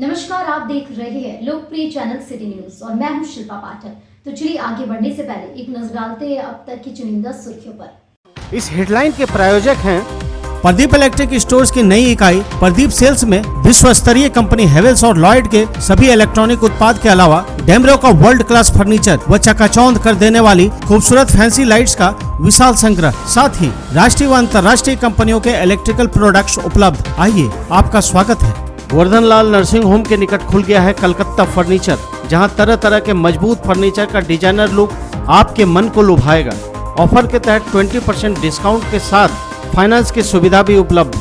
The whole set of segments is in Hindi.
नमस्कार, आप देख रहे हैं लोकप्रिय चैनल सिटी न्यूज और मैं हूं शिल्पा पाठक। तो चलिए आगे बढ़ने से पहले एक नजर डालते हैं अब तक की चुनिंदा सुर्खियों पर। इस हेडलाइन के प्रायोजक हैं प्रदीप इलेक्ट्रिक स्टोर्स की नई इकाई प्रदीप सेल्स में विश्व स्तरीय कंपनी हेवेल्स और लॉयड के सभी इलेक्ट्रॉनिक उत्पाद के अलावा डेमरो का वर्ल्ड क्लास फर्नीचर व चकाचौंध कर देने वाली खूबसूरत फैंसी लाइट्स का विशाल संग्रह, साथ ही राष्ट्रीय व अंतर्राष्ट्रीय कंपनियों के इलेक्ट्रिकल प्रोडक्ट्स उपलब्ध। आइए, आपका स्वागत है। वर्धन लाल नर्सिंग होम के निकट खुल गया है कलकत्ता फर्नीचर, जहां तरह तरह के मजबूत फर्नीचर का डिजाइनर लुक आपके मन को लुभाएगा। ऑफर के तहत 20% डिस्काउंट के साथ फाइनेंस की सुविधा भी उपलब्ध।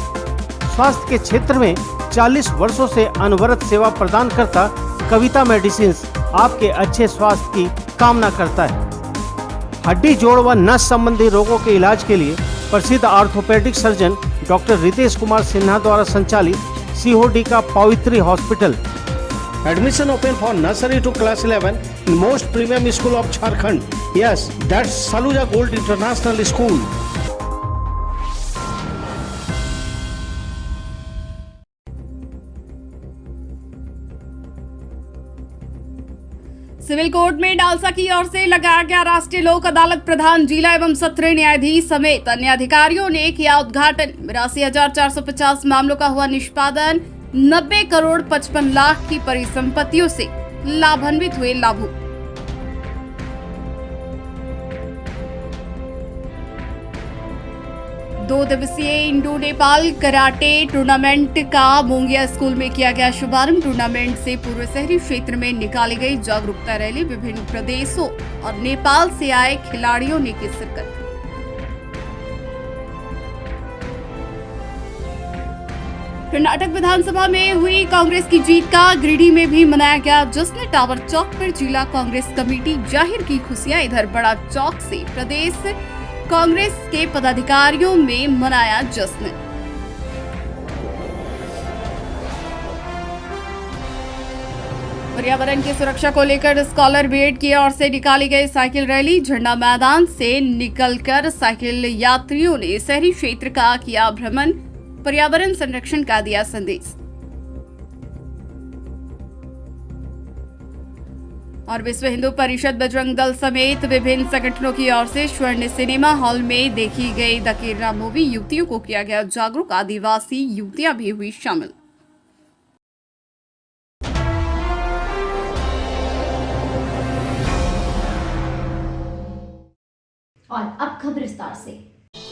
स्वास्थ्य के क्षेत्र में 40 वर्षों से अनवरत सेवा प्रदान करता कविता मेडिसिन आपके अच्छे स्वास्थ्य की कामना करता है। हड्डी, जोड़ व नस संबंधी रोगों के इलाज के लिए प्रसिद्ध orthopaedic surgeon doctor Ritesh Kumar Sinha द्वारा संचालित COD का Pavitri hospital. Admission open for nursery to class 11 in most premium school of Jharkhand. Yes, that's Saluja Gold International School. Civil court में डालसा की ओर से लगाया गया राष्ट्रीय लोक अदालत प्रधान जिला एवं सत्र न्यायाधीश समेत अन्य अधिकारियों ने किया उद्घाटन। 82,450 मामलों का हुआ निष्पादन। 90 करोड़ 55 लाख की परिसंपत्तियों से लाभान्वित हुए लाभुक। दो दिवसीय इंडो नेपाल कराटे टूर्नामेंट का मोंगिया स्कूल में किया गया शुभारंभ। टूर्नामेंट से पूर्व शहरी क्षेत्र में निकाली गई जागरूकता रैली। विभिन्न प्रदेशों और नेपाल से आए खिलाड़ियों ने की शिरकत। कर्नाटक विधानसभा में हुई कांग्रेस की जीत का गिरिडीह में भी मनाया गया जश्न। टावर चौक पर जिला कांग्रेस कमेटी जाहिर की खुशियां। इधर बड़ा चौक से प्रदेश कांग्रेस के पदाधिकारियों में मनाया जश्न। पर्यावरण की सुरक्षा को लेकर स्कॉलर ब्रिगेड की ओर से निकाली गई साइकिल रैली। झंडा मैदान से निकलकर साइकिल यात्रियों ने शहरी क्षेत्र का किया भ्रमण। पर्यावरण संरक्षण का दिया संदेश। और विश्व हिंदू परिषद, बजरंग दल समेत विभिन्न संगठनों की ओर से स्वर्ण सिनेमा हॉल में देखी गई द केरला मूवी। युवतियों को किया गया जागरूक। आदिवासी युवतियां भी हुई शामिल। और अब खबर विस्तार से।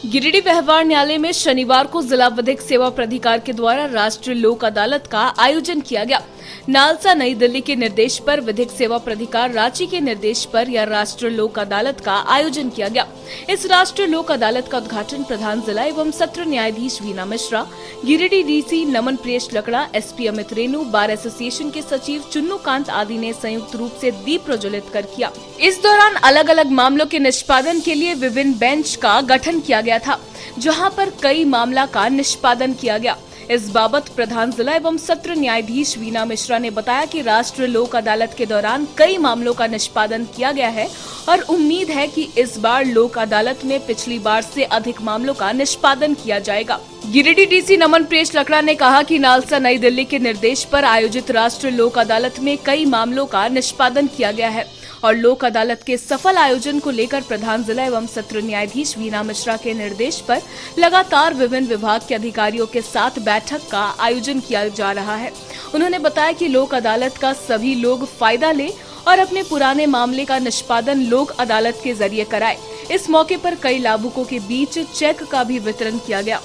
गिरिडीह व्यवहार न्यायालय में शनिवार को जिला विधिक सेवा प्राधिकार के द्वारा राष्ट्रीय लोक अदालत का आयोजन किया गया। नालसा नई दिल्ली के निर्देश पर, विधिक सेवा प्राधिकार रांची के निर्देश पर यह राष्ट्रीय लोक अदालत का आयोजन किया गया। इस राष्ट्रीय लोक अदालत का उद्घाटन प्रधान जिला एवं सत्र न्यायाधीश Veena Mishra, Giridih DC Naman Priyesh Lakra, SP Amit Renu, bar association के सचिव चुन्नू कांत आदि ने संयुक्त रूप से दीप प्रज्वलित कर किया। इस दौरान अलग अलग मामलों के निष्पादन के लिए विभिन्न बेंच का गठन किया गया था, जहां पर कई मामला का निष्पादन किया गया। इस बाबत प्रधान जिला एवं सत्र न्यायाधीश वीना मिश्रा ने बताया कि राष्ट्रीय लोक अदालत के दौरान कई मामलों का निष्पादन किया गया है और उम्मीद है कि इस बार लोक अदालत में पिछली बार से अधिक मामलों का निष्पादन किया जाएगा। गिरिडीह DC नमन प्रियेश लकड़ा ने कहा कि नालसा नई दिल्ली के निर्देश पर आयोजित राष्ट्रीय लोक अदालत में कई मामलों का निष्पादन किया गया है और लोक अदालत के सफल आयोजन को लेकर प्रधान जिला एवं सत्र न्यायाधीश वीना मिश्रा के निर्देश पर लगातार विभिन्न विभाग के अधिकारियों के साथ बैठक का आयोजन किया जा रहा है। उन्होंने बताया कि लोक अदालत का सभी लोग फायदा ले और अपने पुराने मामले का निष्पादन लोक अदालत के जरिए कराए। इस मौके पर कई लाभुकों के बीच चेक का भी वितरण किया गया।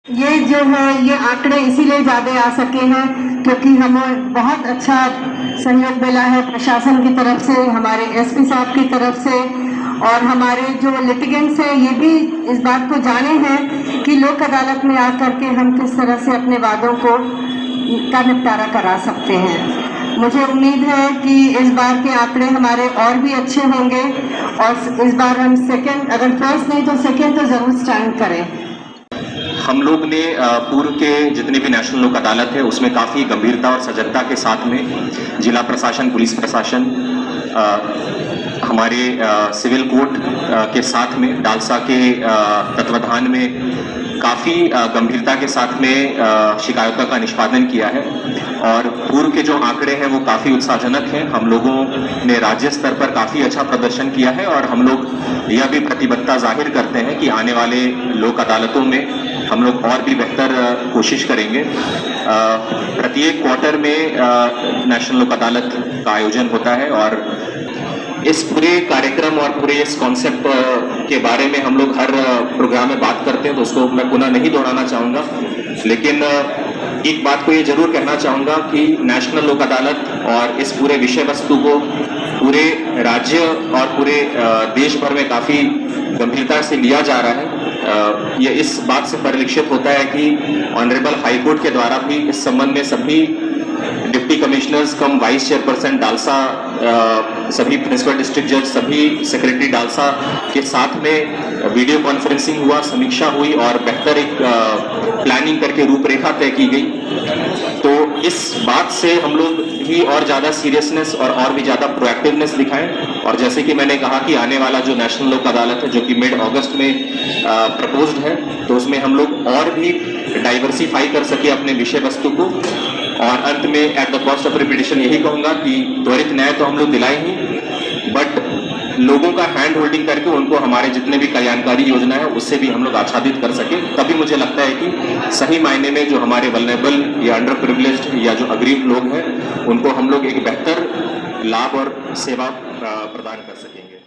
ये जो है, ये आंकड़े इसीलिए ज्यादा आ सके हैं क्योंकि हमें बहुत अच्छा सहयोग मिला है प्रशासन की तरफ से, हमारे SP साहब की तरफ से, और हमारे जो लिटिगेंट्स हैं ये भी इस बात को जाने हैं कि लोक अदालत में आकर के हम किस तरह से अपने वादों को का निपटारा करा सकते हैं। मुझे उम्मीद है कि इस बार के आंकड़े हमारे और भी अच्छे होंगे और इस बार हम सेकंड, अगर फर्स्ट नहीं तो सेकंड तो जरूर स्टैंड करें। हम लोग ने पूर्व के जितने भी नेशनल लोक अदालत है उसमें काफ़ी गंभीरता और सजगता के साथ में जिला प्रशासन, पुलिस प्रशासन, हमारे सिविल कोर्ट के साथ में डालसा के तत्वाधान में काफी गंभीरता के साथ में शिकायतों का निष्पादन किया है और पूर्व के जो आंकड़े हैं वो काफी उत्साहजनक हैं। हम लोगों ने राज्य स्तर पर काफी अच्छा प्रदर्शन किया है और हम लोग यह भी प्रतिबद्धता जाहिर करते हैं कि आने वाले लोक अदालतों में हम लोग और भी बेहतर कोशिश करेंगे। प्रत्येक क्वार्टर में नेशनल लोक अदालत का आयोजन होता है और इस पूरे कार्यक्रम और पूरे इस कॉन्सेप्ट के बारे में हम लोग हर प्रोग्राम में बात करते हैं, तो उसको मैं पुनः नहीं दोहराना चाहूँगा, लेकिन एक बात को ये जरूर कहना चाहूँगा कि नेशनल लोक अदालत और इस पूरे विषय वस्तु को पूरे राज्य और पूरे देश भर में काफ़ी गंभीरता से लिया जा रहा है। ये इस बात से परिलक्षित होता है कि ऑनरेबल हाई कोर्ट के द्वारा भी इस संबंध में सभी डिप्टी कमिश्नर्स कम वाइस चेयरपर्सन डालसा, सभी प्रिंसिपल डिस्ट्रिक्ट जज, सभी सेक्रेटरी डालसा के साथ में वीडियो कॉन्फ्रेंसिंग हुआ, समीक्षा हुई और बेहतर एक प्लानिंग करके रूपरेखा तय की गई। तो इस बात से हम लोग भी और ज़्यादा सीरियसनेस और भी ज़्यादा प्रोएक्टिवनेस दिखाएं और जैसे कि मैंने कहा कि आने वाला जो नेशनल लोक अदालत है जो कि मिड अगस्त में प्रपोज्ड है, तो उसमें हम लोग और भी डाइवर्सिफाई कर सके अपने विषय वस्तु को। और अंत में at the cost of repetition यही कहूंगा कि त्वरित न्याय तो हम लोग दिलाए ही, बट लोगों का हैंड होल्डिंग करके उनको हमारे जितने भी कल्याणकारी योजना है उससे भी हम लोग आच्छादित कर सके। तभी मुझे लगता है कि सही मायने में जो हमारे वल्नरेबल या अंडर प्रिविलेज्ड या जो अग्रिम लोग हैं उनको हम लोग एक बेहतर लाभ और सेवा प्रदान कर सकेंगे।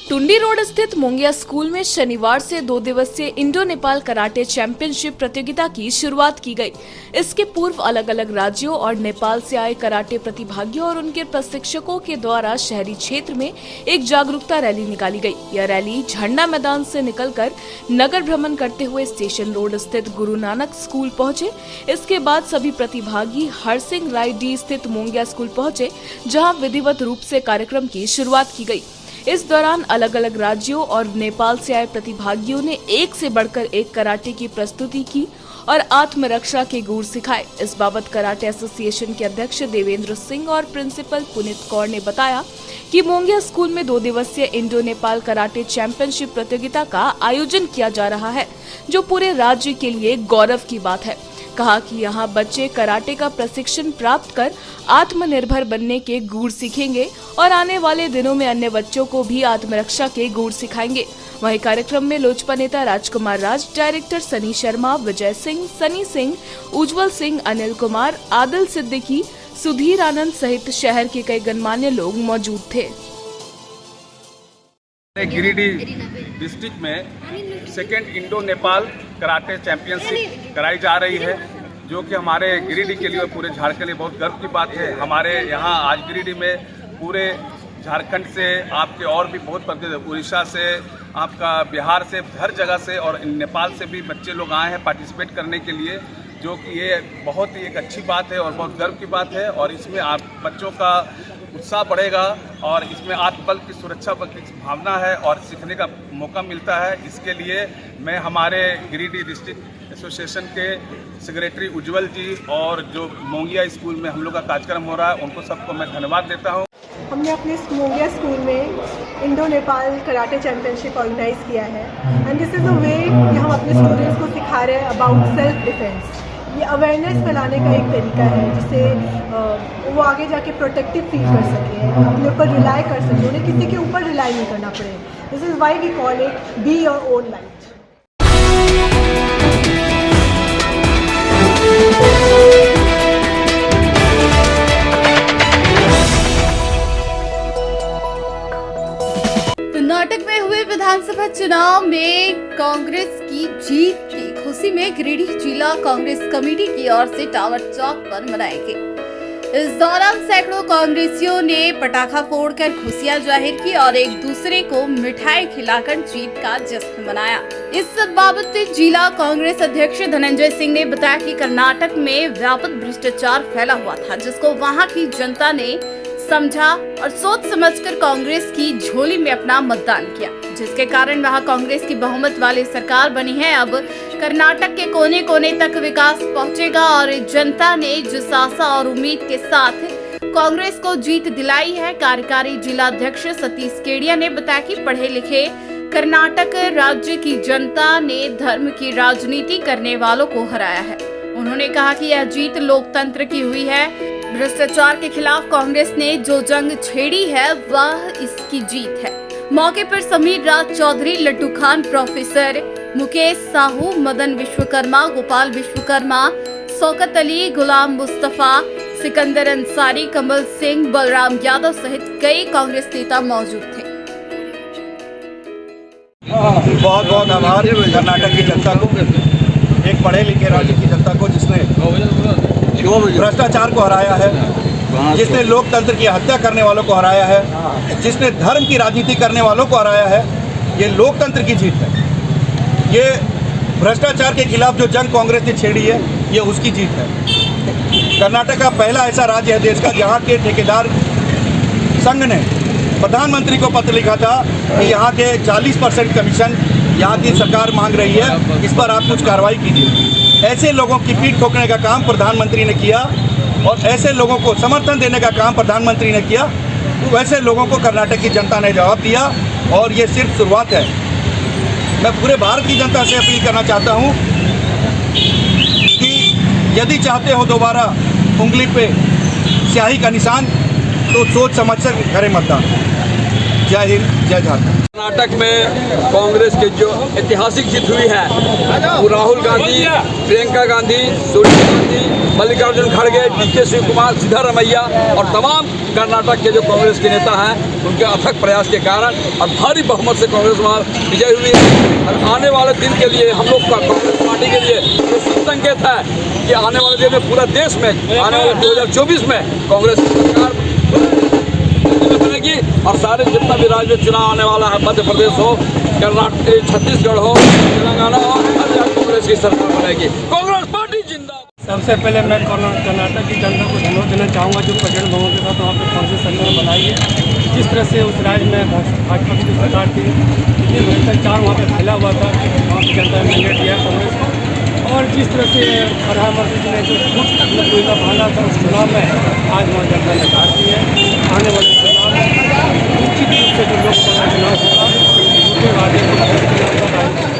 टुंडी रोड स्थित मोंगिया स्कूल में शनिवार से 2 दिवसीय इंडो नेपाल कराटे चैंपियनशिप प्रतियोगिता की शुरुआत की गई। इसके पूर्व अलग अलग राज्यों और नेपाल से आए कराटे प्रतिभागियों और उनके प्रशिक्षकों के द्वारा शहरी क्षेत्र में एक जागरूकता रैली निकाली गई। यह रैली झंडा मैदान से निकलकर नगर भ्रमण करते हुए स्टेशन रोड स्थित गुरु नानक स्कूल पहुंचे। इसके बाद सभी प्रतिभागी हरसिंह राय डी स्थित मोंगिया स्कूल पहुंचे, जहां विधिवत रूप से कार्यक्रम की शुरुआत की गई। इस दौरान अलग अलग राज्यों और नेपाल से आए प्रतिभागियों ने एक से बढ़कर एक कराटे की प्रस्तुति की और आत्मरक्षा के गुर सिखाए। इस बाबत कराटे एसोसिएशन के अध्यक्ष देवेंद्र सिंह और प्रिंसिपल पुनीत कौर ने बताया कि मोंगिया स्कूल में 2 दिवसीय इंडो नेपाल कराटे चैंपियनशिप प्रतियोगिता का आयोजन किया जा रहा है, जो पूरे राज्य के लिए गौरव की बात है। कहा कि यहाँ बच्चे कराटे का प्रशिक्षण प्राप्त कर आत्मनिर्भर बनने के गुर सीखेंगे और आने वाले दिनों में अन्य बच्चों को भी आत्मरक्षा के गुर सिखाएंगे। वहीं कार्यक्रम में लोजपा नेता राजकुमार राज, डायरेक्टर सनी शर्मा, विजय सिंह, सनी सिंह, उज्जवल सिंह, अनिल कुमार, आदिल सिद्दीकी, सुधीर आनंद सहित शहर के कई गणमान्य लोग मौजूद थे। गिरिडीह डिस्ट्रिक्ट में second Indo Nepal karate championship कराई जा रही है, जो कि हमारे गिरिडीह के लिए और पूरे झारखंड के लिए बहुत गर्व की बात है। हमारे यहाँ आज गिरिडीह में पूरे झारखंड से आपके और भी बहुत उड़ीसा से, आपका बिहार से, हर जगह से और नेपाल से भी बच्चे लोग आए हैं पार्टिसिपेट करने के लिए, जो कि ये बहुत ही एक अच्छी बात है और बहुत गर्व की बात है। और इसमें आप बच्चों का उत्साह बढ़ेगा और इसमें आत्मबल की सुरक्षा की भावना है और सीखने का मौका मिलता है। इसके लिए मैं हमारे गिरिडीह डिस्ट्रिक्ट एसोसिएशन के सेक्रेटरी उज्जवल जी और जो मोंगिया स्कूल में हम लोग का कार्यक्रम हो रहा है, उनको सबको मैं धन्यवाद देता हूँ। हमने अपने मोंगिया स्कूल में Indo Nepal karate championship organise किया है and this is a way कि हम अपने स्टूडेंट्स को सिखा रहे हैं अबाउट सेल्फ डिफेंस। ये अवेयरनेस फैलाने का एक तरीका है जिससे वो आगे जाके प्रोटेक्टिव फील कर सके, अपने ऊपर रिलाई कर सके, उन्हें किसी के ऊपर रिलाई नहीं करना पड़े। This is why we call it be your own light. Karnataka में हुए विधानसभा चुनाव में कांग्रेस की जीत की खुशी में गिरिडीह जिला कांग्रेस कमेटी की ओर से टावर चौक पर मनाए गए। इस दौरान सैकड़ों कांग्रेसियों ने पटाखा फोड़कर खुशियां जाहिर की और एक दूसरे को मिठाई खिलाकर जीत का जश्न मनाया। इस बाबत जिला कांग्रेस अध्यक्ष धनंजय सिंह ने बताया कि कर्नाटक में व्यापक भ्रष्टाचार फैला हुआ था, जिसको वहां की जनता ने समझा और सोच समझकर कांग्रेस की झोली में अपना मतदान किया, जिसके कारण वहां कांग्रेस की बहुमत वाली सरकार बनी है। अब कर्नाटक के कोने कोने तक विकास पहुंचेगा और जनता ने जिस आशा और उम्मीद के साथ कांग्रेस को जीत दिलाई है। कार्यकारी जिला अध्यक्ष सतीश केडिया ने बताया कि पढ़े लिखे कर्नाटक राज्य की जनता ने धर्म की राजनीति करने वालों को हराया है। उन्होंने कहा कि यह जीत लोकतंत्र की हुई है। भ्रष्टाचार के खिलाफ कांग्रेस ने जो जंग छेड़ी है वह इसकी जीत है। मौके पर समीर राज चौधरी, लड्डू खान, प्रोफेसर मुकेश साहू, मदन विश्वकर्मा, गोपाल विश्वकर्मा, शौकत अली, गुलाम मुस्तफा, सिकंदर अंसारी, कमल सिंह, बलराम यादव सहित कई कांग्रेस नेता मौजूद थे। बहुत बहुत आभार कर्नाटक की जनता को, एक पढ़े लिखे राज्य की जनता को जिसने भ्रष्टाचार को हराया है, जिसने लोकतंत्र की हत्या करने वालों को हराया है, जिसने धर्म की राजनीति करने वालों को हराया है। ये लोकतंत्र की जीत है। ये भ्रष्टाचार के खिलाफ जो जंग कांग्रेस ने छेड़ी है ये उसकी जीत है। कर्नाटक का पहला ऐसा राज्य है देश का जहाँ के ठेकेदार संघ ने प्रधानमंत्री को पत्र लिखा था कि यहाँ के 40% कमीशन यहाँ की सरकार मांग रही है, इस पर आप कुछ कार्रवाई कीजिए। ऐसे लोगों की पीठ ठोकने का काम प्रधानमंत्री ने किया और ऐसे लोगों को समर्थन देने का काम प्रधानमंत्री ने किया। तो वैसे लोगों को कर्नाटक की जनता ने जवाब दिया और ये सिर्फ शुरुआत है। मैं पूरे भारत की जनता से अपील करना चाहता हूँ कि यदि चाहते हो दोबारा उंगली पे स्याही का निशान तो सोच समझ कर करें मतदान। जय हिंद, जय झारखंड। कर्नाटक में कांग्रेस की जो ऐतिहासिक जीत हुई है वो राहुल गांधी, प्रियंका गांधी, सोनिया गांधी, मल्लिकार्जुन खड़गे, डीके शिवकुमार, सिद्धारमैया और तमाम कर्नाटक के जो कांग्रेस के नेता हैं उनके अथक प्रयास के कारण और भारी बहुमत से कांग्रेस वहाँ विजय हुई है। और आने वाले दिन के लिए हम लोग का कांग्रेस पार्टी के लिए ये शुभ संकेत है कि आने वाले दिन में पूरा देश में आने वाले 2024 में कांग्रेस की सरकार बनेगी और सारे जितना भी राज्य में चुनाव आने वाला है, मध्य प्रदेश हो, कर्नाटक, छत्तीसगढ़ हो, तेलंगाना हो, हर जगह कांग्रेस की सरकार बनेगी। कांग्रेस पार्टी जिंदाबाद। सबसे पहले मैं कर्नाटक की जनता को धन्यवाद देना चाहूँगा जो प्रचंड बहुमत के साथ वहाँ पर कांग्रेस सरकार बनाई है। जिस तरह से उस राज्य में भाजपा की जो सरकार थी, इतनी भ्रष्टाचार वहाँ पर फैला हुआ था, वहाँ की जनता ने मैंडेट दिया कांग्रेस को। और जिस तरह से प्रधानमंत्री जी ने जो झूठ कोयला भागा था उस चुनाव में आज वहाँ जनता ने घाट दी है। आने वाले चुनाव में निश्चित रूप से जो लोकसभा चुनाव होगा झूठे वादे को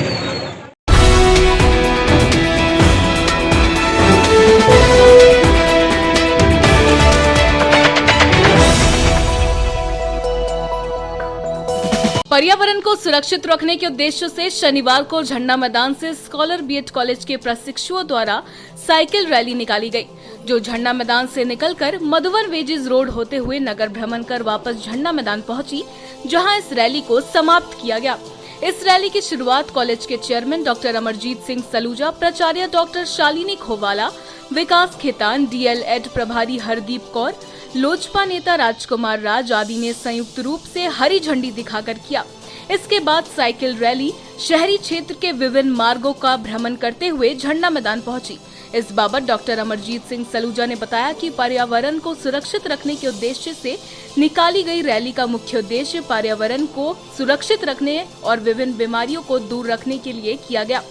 पर्यावरण को सुरक्षित रखने के उद्देश्य से शनिवार को झंडा मैदान से स्कॉलर बीएड कॉलेज के प्रशिक्षुओं द्वारा साइकिल रैली निकाली गई, जो झंडा मैदान से निकलकर मधुवन वेजिज रोड होते हुए नगर भ्रमण कर वापस झंडा मैदान पहुंची, जहां इस रैली को समाप्त किया गया। इस रैली की शुरुआत कॉलेज के चेयरमैन डॉक्टर अमरजीत सिंह सलूजा, प्राचार्य डॉक्टर शालिनी खोवाला, विकास खेतान, डीएलएड प्रभारी हरदीप कौर, लोजपा नेता राजकुमार राज आदि ने संयुक्त रूप से हरी झंडी दिखाकर किया। इसके बाद साइकिल रैली शहरी क्षेत्र के विभिन्न मार्गों का भ्रमण करते हुए झंडा मैदान पहुंची। इस बाबत डॉक्टर अमरजीत सिंह सलूजा ने बताया कि पर्यावरण को सुरक्षित रखने के उद्देश्य से निकाली गई रैली का मुख्य उद्देश्य पर्यावरण को सुरक्षित रखने और विभिन्न बीमारियों को दूर रखने के लिए किया गया।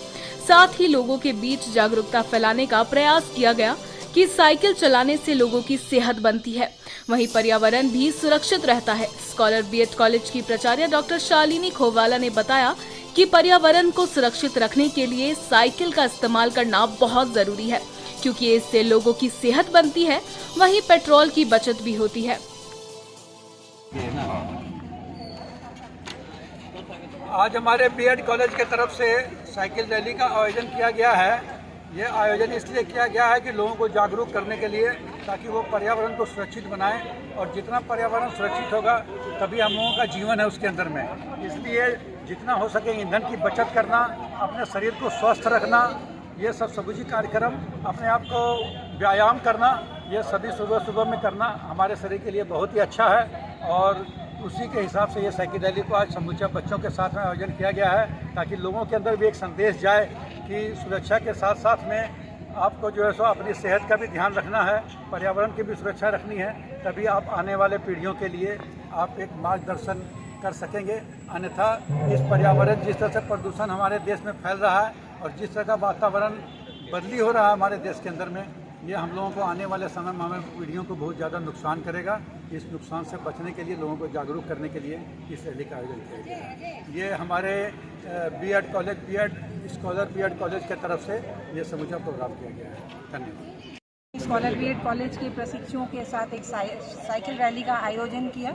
साथ ही लोगों के बीच जागरूकता फैलाने का प्रयास किया गया कि साइकिल चलाने से लोगों की सेहत बनती है, वहीं पर्यावरण भी सुरक्षित रहता है। स्कॉलर बीएड कॉलेज की प्राचार्य डॉक्टर शालिनी खोवाला ने बताया कि पर्यावरण को सुरक्षित रखने के लिए साइकिल का इस्तेमाल करना बहुत जरूरी है, क्योंकि इससे लोगों की सेहत बनती है, वहीं पेट्रोल की बचत भी होती है। आज हमारे बीएड कॉलेज की तरफ से साइकिल रैली का आयोजन किया गया है। ये आयोजन इसलिए किया गया है कि लोगों को जागरूक करने के लिए, ताकि वो पर्यावरण को सुरक्षित बनाएं, और जितना पर्यावरण सुरक्षित होगा तभी हम लोगों का जीवन है उसके अंदर में। इसलिए जितना हो सके ईंधन की बचत करना, अपने शरीर को स्वस्थ रखना, ये सब सभी कार्यक्रम, अपने आप को व्यायाम करना, ये सभी सुबह सुबह में करना हमारे शरीर के लिए बहुत ही अच्छा है। और उसी के हिसाब से ये साइकिल रैली को आज समूचा बच्चों के साथ में आयोजन किया गया है, ताकि लोगों के अंदर भी एक संदेश जाए कि सुरक्षा के साथ साथ में आपको जो है सो अपनी सेहत का भी ध्यान रखना है, पर्यावरण की भी सुरक्षा रखनी है, तभी आप आने वाले पीढ़ियों के लिए आप एक मार्गदर्शन कर सकेंगे। अन्यथा इस पर्यावरण जिस तरह से प्रदूषण हमारे देश में फैल रहा है, और जिस तरह का वातावरण बदली हो रहा है हमारे देश के अंदर में, ये हम लोगों को आने वाले समय में हमें पीढ़ियों को बहुत ज़्यादा नुकसान करेगा। इस नुकसान से बचने के लिए, लोगों को जागरूक करने के लिए इस रैली का आयोजन किया गया है। ये हमारे बीएड स्कॉलर बीएड कॉलेज की तरफ से ये समूचा प्रोग्राम किया गया है। धन्यवाद। स्कॉलर बीएड कॉलेज के प्रशिक्षुओं के साथ एक साइकिल रैली का आयोजन किया।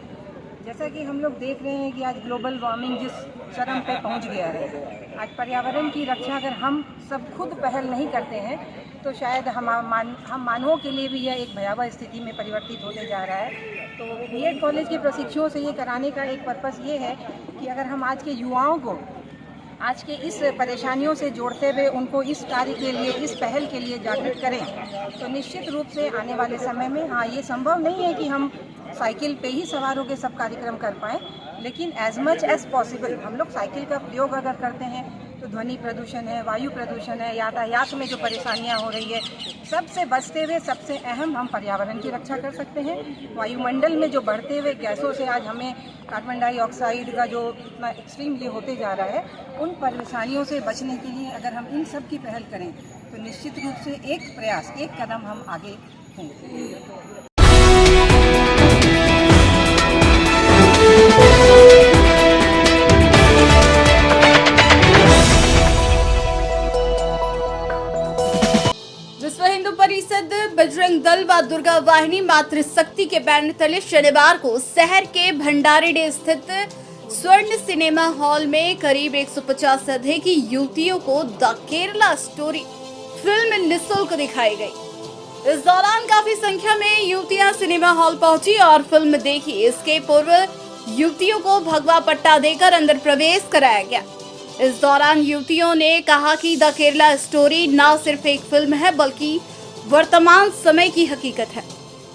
जैसा कि हम लोग देख रहे हैं कि आज ग्लोबल वार्मिंग जिस चरम पे पहुंच गया है, आज पर्यावरण की रक्षा अगर हम सब खुद पहल नहीं करते हैं तो शायद हम मानवों के लिए भी यह एक भयावह स्थिति में परिवर्तित होते जा रहा है। तो बीएड कॉलेज के प्रशिक्षुओं से ये कराने का एक पर्पस ये है कि अगर हम आज के युवाओं को आज के इस परेशानियों से जोड़ते हुए उनको इस कार्य के लिए, इस पहल के लिए जागृत करें, तो निश्चित रूप से आने वाले समय में, हाँ, ये संभव नहीं है कि हम साइकिल पे ही सवार होकर सब कार्यक्रम कर पाएँ, लेकिन एज मच एज पॉसिबल हम लोग साइकिल का प्रयोग अगर करते हैं तो ध्वनि प्रदूषण है, वायु प्रदूषण है, यातायात में जो परेशानियां हो रही है, सबसे बचते हुए सबसे अहम हम पर्यावरण की रक्षा कर सकते हैं। वायुमंडल में जो बढ़ते हुए गैसों से आज हमें कार्बन डाइऑक्साइड का जो इतना एक्सट्रीमली होते जा रहा है, उन परेशानियों से बचने के लिए अगर हम इन सब की पहल करें तो निश्चित रूप से एक प्रयास, एक कदम हम आगे होंगे। विश्व हिंदू परिषद, बजरंग दल व दुर्गा वाहिनी मातृशक्ति के बैनर तले शनिवार को शहर के भंडारीडीह स्थित स्वर्ण सिनेमा हॉल में करीब 150 से अधिक युवतियों को द केरला स्टोरी फिल्म निःशुल्क दिखाई गई। इस दौरान काफी संख्या में युवतियां सिनेमा हॉल पहुंची और फिल्म देखी। इसके पूर्व युवतियों को भगवा पट्टा देकर अंदर प्रवेश कराया गया। इस दौरान युवतियों ने कहा कि द केरला स्टोरी न सिर्फ एक फिल्म है बल्कि वर्तमान समय की हकीकत है,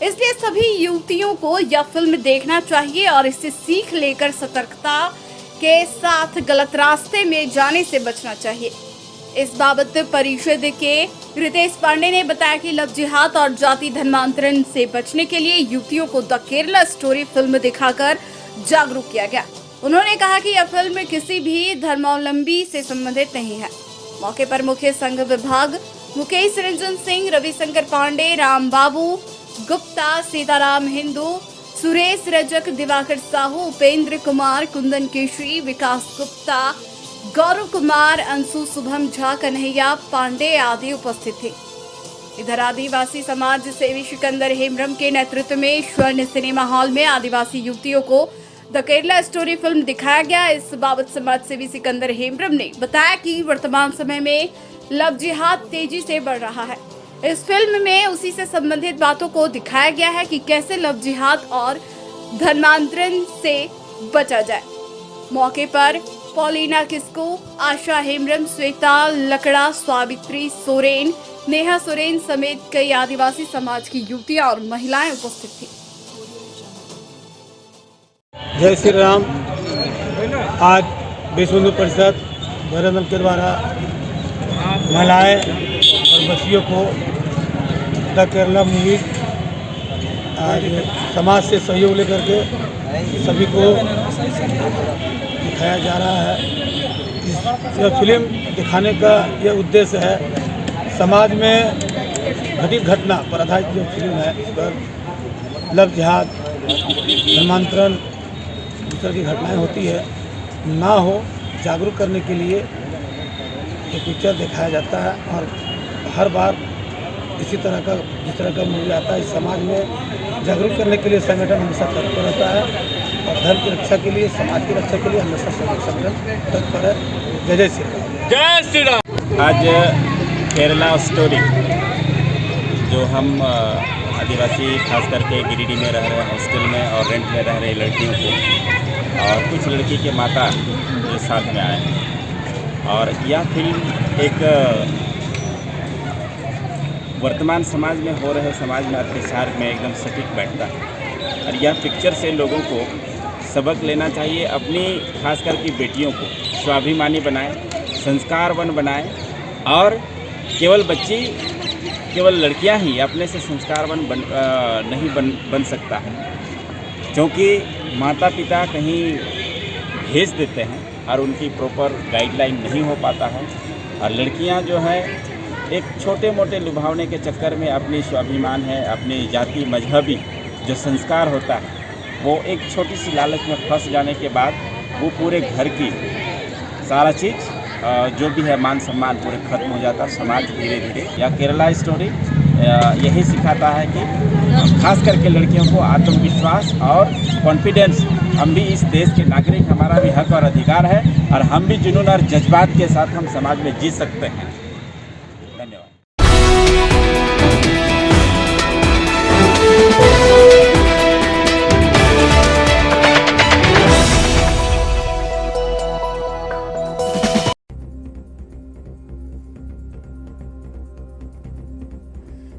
इसलिए सभी युवतियों को यह फिल्म देखना चाहिए और इससे सीख लेकर सतर्कता के साथ गलत रास्ते में जाने से बचना चाहिए। इस बाबत परिषद के रितेश पांडे ने बताया कि लव जिहाद और जाति धर्मांतरण से बचने के लिए युवतियों को द केरला स्टोरी फिल्म दिखाकर जागरूक किया गया। उन्होंने कहा कि यह फिल्म किसी भी धर्मावलंबी से संबंधित नहीं है। मौके पर मुख्य संघ विभाग मुकेश रंजन सिंह, रविशंकर पांडे, राम बाबू गुप्ता, सीताराम हिंदू, सुरेश रजक, दिवाकर साहू, उपेंद्र कुमार, कुंदन केशरी, विकास गुप्ता, गौरव कुमार, अंशु, शुभम झा, कन्हैया पांडे आदि उपस्थित थे। इधर आदिवासी समाज सेवी सिकंदर हेम्ब्रम के नेतृत्व में स्वर्ण सिनेमा हॉल में आदिवासी युवतियों को द केरला स्टोरी फिल्म दिखाया गया। इस बाबत समाज सेवी सिकंदर हेम्ब्रम ने बताया कि वर्तमान समय में लव जिहाद तेजी से बढ़ रहा है। इस फिल्म में उसी से संबंधित बातों को दिखाया गया है कि कैसे लव जिहाद और धर्मांतरण से बचा जाए। मौके पर पॉलिना किस्को, आशा हेम्ब्रम, श्वेता लकड़ा, सावित्री सोरेन, नेहा सोरेन समेत कई आदिवासी समाज की युवतियां और महिलाएं उपस्थित थी। जय श्री राम। आज विश्व हिंदू परिषद बजरंग दल के द्वारा महिलाएं और बच्चियों को द केरला मूवी आज समाज से सहयोग लेकर के सभी को दिखाया जा रहा है। यह फिल्म दिखाने का यह उद्देश्य है, समाज में घटित घटना पर आधारित जो फिल्म है, इस पर लव जिहाद, धर्मांतरण, इस तरह की घटनाएं होती है ना हो, जागरूक करने के लिए ये पिक्चर दिखाया जाता है। और हर बार इसी तरह का जिस तरह का मूवी आता है, इस समाज में जागरूक करने के लिए संगठन हमेशा तत्पर रहता है और धर्म की रक्षा के लिए, समाज की रक्षा के लिए हमेशा संगठन तत्पर है। जय जय श्री राम। जय श्री राम। आज केरला स्टोरी जो हम आदिवासी खास करके गिरिडीह में रह रहे हॉस्टल में और रेंट में रह रहे लड़कियों को और कुछ लड़की के माता जो साथ में आए हैं, और यह फिल्म एक वर्तमान समाज में हो रहे समाज में अत्याचार में एकदम सटीक बैठता है। और यह पिक्चर से लोगों को सबक लेना चाहिए, अपनी खास करके बेटियों को स्वाभिमानी बनाएं, संस्कारवान बनाएं, और केवल लड़कियां ही अपने से संस्कारवान नहीं बन सकता है, क्योंकि माता पिता कहीं भेज देते हैं और उनकी प्रॉपर गाइडलाइन नहीं हो पाता है और लड़कियां जो है एक छोटे मोटे लुभावने के चक्कर में अपनी स्वाभिमान है, अपनी जाति मजहबी जो संस्कार होता है, वो एक छोटी सी लालच में फंस जाने के बाद वो पूरे घर की सारा चीज़ जो भी है मान सम्मान पूरे खत्म हो जाता है। समाज धीरे धीरे या केरला स्टोरी यही सिखाता है कि खास करके लड़कियों को आत्मविश्वास और कॉन्फिडेंस, हम भी इस देश के नागरिक, हमारा भी हक और अधिकार है और हम भी जुनून और जज्बात के साथ हम समाज में जी सकते हैं। धन्यवाद।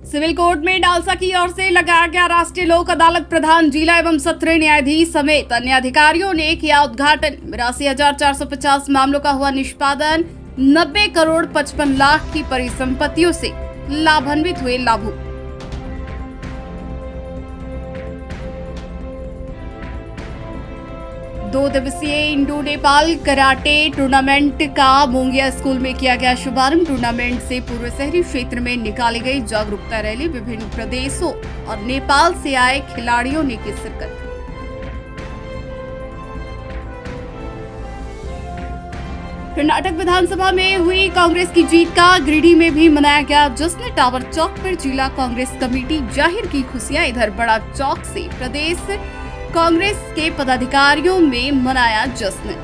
सिविल कोर्ट में डालसा की ओर से लगाया गया राष्ट्रीय लोक अदालत प्रधान जिला एवं सत्र न्यायाधीश समेत अन्य अधिकारियों ने किया उद्घाटन। 82,450 मामलों का हुआ निष्पादन। 90 करोड़ 55 लाख की परिसंपत्तियों से लाभान्वित हुए लाभुक। दो दिवसीय इंडो नेपाल कराटे टूर्नामेंट का मोंगिया स्कूल में किया गया शुभारंभ। टूर्नामेंट से पूर्व शहरी क्षेत्र में निकाली गई जागरूकता रैली। विभिन्न प्रदेशों और नेपाल से आए खिलाड़ियों ने की शिरकत। कर्नाटक विधानसभा में हुई कांग्रेस की जीत का गिरिडीह में भी मनाया गया जश्न। टावर चौक पर जिला कांग्रेस कमेटी जाहिर की खुशियां। इधर बड़ा चौक से प्रदेश कांग्रेस के पदाधिकारियों में मनाया जश्न।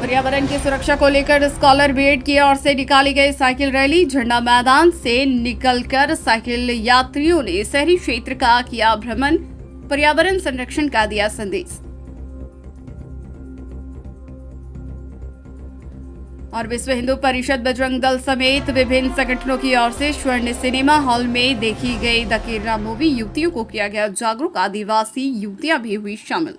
पर्यावरण की सुरक्षा को लेकर स्कॉलर ब्रिगेड की ओर से निकाली गई साइकिल रैली। झंडा मैदान से निकलकर साइकिल यात्रियों ने शहरी क्षेत्र का किया भ्रमण। पर्यावरण संरक्षण का दिया संदेश। और विश्व हिंदू परिषद बजरंग दल समेत विभिन्न संगठनों की ओर से स्वर्ण सिनेमा हॉल में देखी गई द केरला मूवी। युवतियों को किया गया जागरूक। आदिवासी युवतियां भी हुई शामिल।